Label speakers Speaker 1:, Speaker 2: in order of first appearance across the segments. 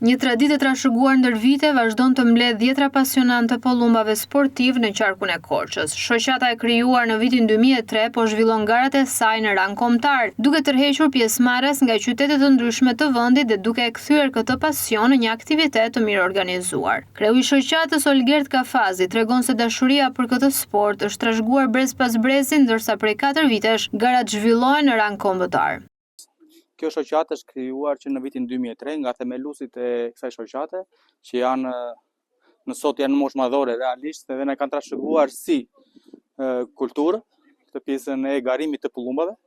Speaker 1: Një traditë e trashëguar ndër vite vazhdon të mbledh dhjetra pasionantë të pollumbave sportiv në qarkun e Korçës. Shoqata e krijuar në vitin 2003 po zhvillon garat e saj në rang kombëtar, duke tërhequr pjesëmarrës nga qytete të ndryshme të vendit dhe duke e kthyer këtë pasion në një aktivitet të mirë organizuar. Kreu i shoqatës Olgert Kafazi tregon se dashuria për këtë sport është trashëguar brez pas brezi, ndërsa prej 4 vitesh garat zhvillohen në rang kombëtar.
Speaker 2: Kjo shoqatë është krijuar që në vitin 2003 nga themeluesit e kësaj shoqate, që janë sot janë në moshë madhore realisht dhe na kanë trashëguar si kulturë këtë pjesën e garimit të pollumbave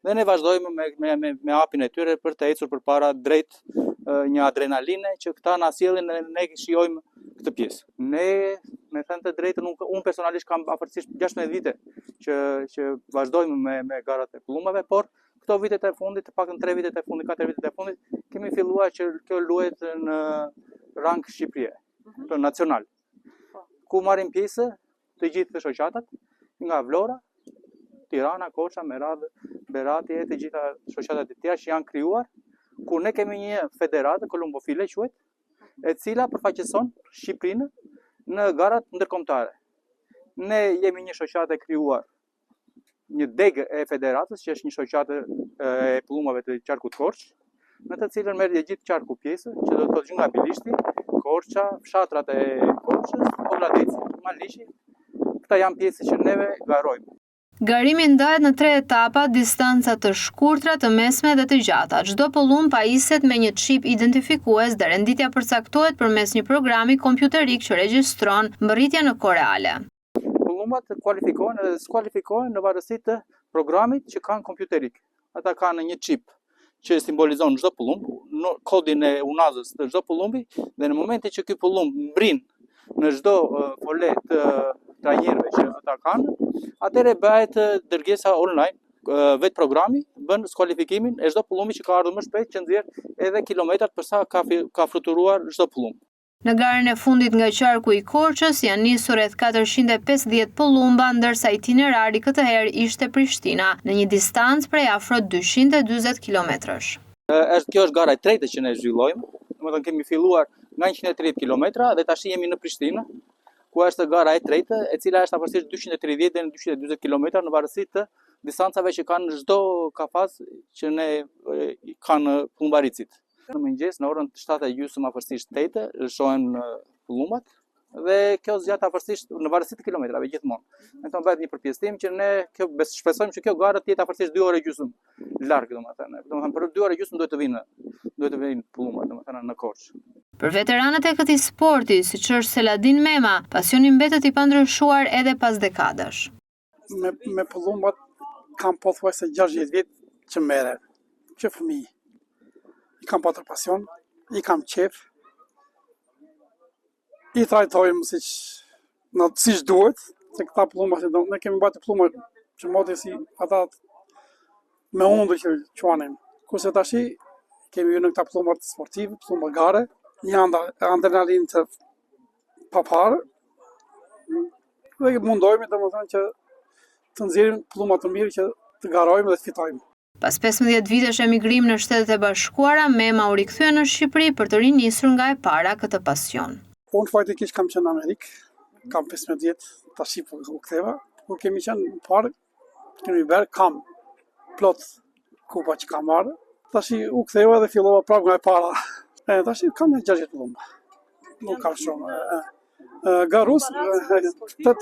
Speaker 2: dhe ne vazhdojmë me hapin e tyre për të ecur përpara drejt një adrenaline që këta na sjellin dhe ne shijojmë këtë pjesë. Ne me thënë të drejtën unë personalisht kam afërsisht 16 vite që vazhdojmë me garat e pollumbave, por këto vitet e fundit, të paktën 3 vitet e fundit, 4 vitet e fundit, kemi filluar që kjo luhet në rang Shqipërie, nacional. Ku marrin pjesë të gjithë shoqatat nga Vlora, Tirana, Korça, Meradh, Berati e të gjitha shoqatat e tjera që janë krijuar, ku ne kemi një federatë kolumbofile quhet, e cila përfaqëson Shqipërinë në garat ndërkombëtare. Ne jemi një shoqatë e krijuar një degë e federatës, që është një shoqatë e pollumbave të qarkut Korç, në të cilën merr gjithë qarku pjesë, që do të thotë nga Bilishti, Korça, fshatrat e Korçës, Polladeci, Malishi. Këta janë pjesë që neve garojmë.
Speaker 1: Garimi ndahet në 3 etapa, distanca të shkurtra, të mesme dhe të gjata. Çdo pollumb pajiset me një çip identifikues dhe renditja përcaktohet përmes një programi kompjuterik që regjistron mbërritja në kohë reale.
Speaker 2: Pollumbat kualifikohen dhe skualifikohen në varësi të programit që kanë kompjuterik. Ata kanë një çip që simbolizon çdo pollumb, kodin e unazës të çdo pollumbi dhe në momentin që ky pollumb mbrin në çdo fole të trajnerëve që ata kanë, atëherë bëhet dërgesa online, vetë programi bën skualifikimin e çdo pollumbi që ka ardhur më shpejt, që nxjerr edhe kilometrat për sa ka fluturuar çdo pollumb.
Speaker 1: Në garën e fundit nga qarku i Korçës janë nisur rreth 450 pollumba, ndërsa itinerari këtë herë ishte Prishtina, në një distancë prej afro 240 kilometrash.
Speaker 2: Kjo është gara e tretë që ne zhvillojmë. Domethënë kemi filluar nga 130 kilometra dhe tash jemi në Prishtinë, ku është gara e tretë, e cila është afërsisht 230 deri në 240 kilometra në varësi të distancave që kanë çdo kafaz që ne kanë pollumbaricit. Në mëngjes, në orën 7:30 afërsisht 8 lëshohen pollumbat dhe kjo zgjat afërsisht në varësi të kilometrave gjithmonë. Meton bëhet një përpjesëtim që ne shpresojmë që kjo garë të jetë afërsisht 2 orë gjysmë larg, domethënë. Domethënë për 2 orë gjysmë duhet të vinë pollumbat, domethënë në Korçë.
Speaker 1: Për veteranët e këtij sporti, siç është Seladin Mema, pasioni mbetet i pandryshuar edhe pas dekadash.
Speaker 3: Me pollumbat kam pothuajse 60 vjet që merrem, që fëmijë. I kam patër pasion, i kam qef, i trajtojmë siç duhet, se këta pollumba ne kemi bërë pollumba që moti si ata me undër që quanim. Kurse tashi kemi hyrë në këta pollumba sportive, pollumba gare, një adrenalinë të paparë, dhe mundohemi domethënë që të nxjerrim pollumba të mirë që të garojmë dhe të fitojmë.
Speaker 1: Pas 15 vitesh emigrim në Shtetet e Bashkuara, Mema u rikthye në Shqipëri për të rinisur nga e para këtë pasion.
Speaker 3: Unë faktikisht kam qenë në Amerikë, kam 15 vjet, tash u ktheva. Kur kemi qenë në parë, kemi bërë kam plot kupa që kam marrë. Tash u ktheva dhe fillova prapë nga e para. Tash kam 60 pollumba. Nuk kam shumë. Garus, të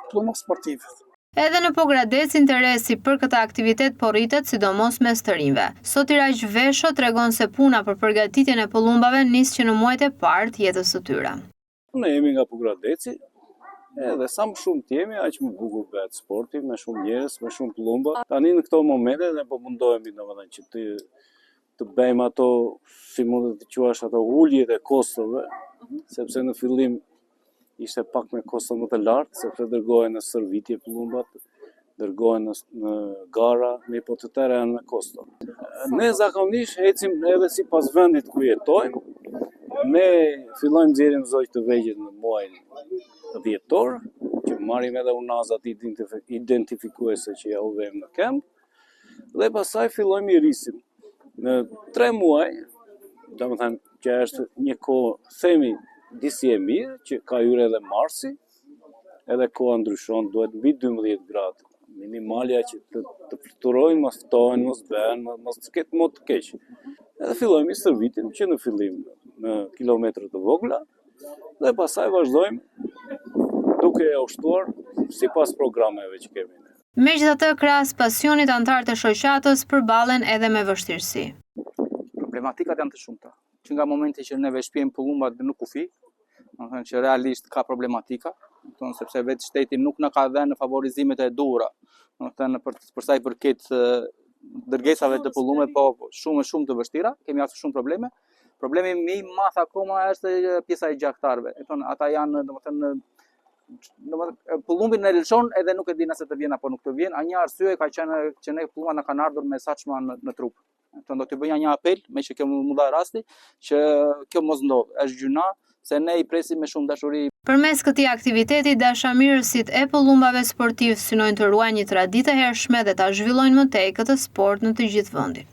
Speaker 3: pollumba sportive.
Speaker 1: Edhe në Pogradec interesi për këtë aktivitet po rritet, sidomos mes të rinjve. Sot Iraq Vesho tregon se puna për përgatitjen e pollumbave nis që në muajt e parë të jetës së tyre.
Speaker 4: Ne jemi nga Pogradeci, edhe sa më shumë të jemi, aq më bukur bëhet sporti, me shumë njerëz, me shumë pollumba. Tani në këto momente ne po mundohemi domethënë që të bëjmë ato, si mund të quash ato uljet e kostove, sepse në fillim ishte pak me kosto më të lartë, sepse dërgohen në servitje pollumbat, dërgohen në gara, me po të tëra janë me kosto. Ne zakonisht ecim edhe sipas vendit ku jetojmë. Ne fillojmë nxjerrim zogj të vegjël në muajin dhjetor, që marrim edhe unazat identifikuese që ja u vëmë në kemp, dhe pastaj fillojmë i rrisim. Në 3 muaj domethënë që është një kohë, themi, disi e mirë, që ka hyrë edhe marsi, edhe koha ndryshon, duhet mbi 12 gradë. Minimalja që të fluturojnë, mos ftohen, mos bëhen, mos të ketë mod të keq. Edhe fillojmë i stërvitim që në fillim në kilometrë të vogla, dhe pasaj vazhdojmë duke e ushtuar sipas programeve që kemi.
Speaker 1: Megjithatë, krahas pasionit, anëtarët e shoqatës përballen edhe me vështirësi.
Speaker 2: Problematikat janë të shumta. Që nga momenti që neve shpjejmë pullumbat dhe nuk kufi, domethënë që realisht ka problematika, domethënë sepse vetë shteti nuk na ka dhënë favorizimet e duhura. Domethënë për sa i përket dërgesave të pullumeve, po shumë të vështira, kemi aq shumë probleme. Problemi më i madh akoma është pjesa e gjaktarëve. Ata janë domethënë pullumbin e lëshon edhe nuk e di nëse të vjen apo nuk të vjen. A një arsye ka qenë që ne pullumba na kanë ardhur me saçma në trup. Do të bëja një apel, me që kjo më dha rasti, që kjo mos ndodh. Është gjyna se ne i presim me shumë dashuri.
Speaker 1: Përmes këtij aktiviteti, dashamirësit e pullumbave sportiv synojnë të ruajnë një traditë e hershme dhe ta zhvillojnë më tej këtë sport në të gjithë vendin.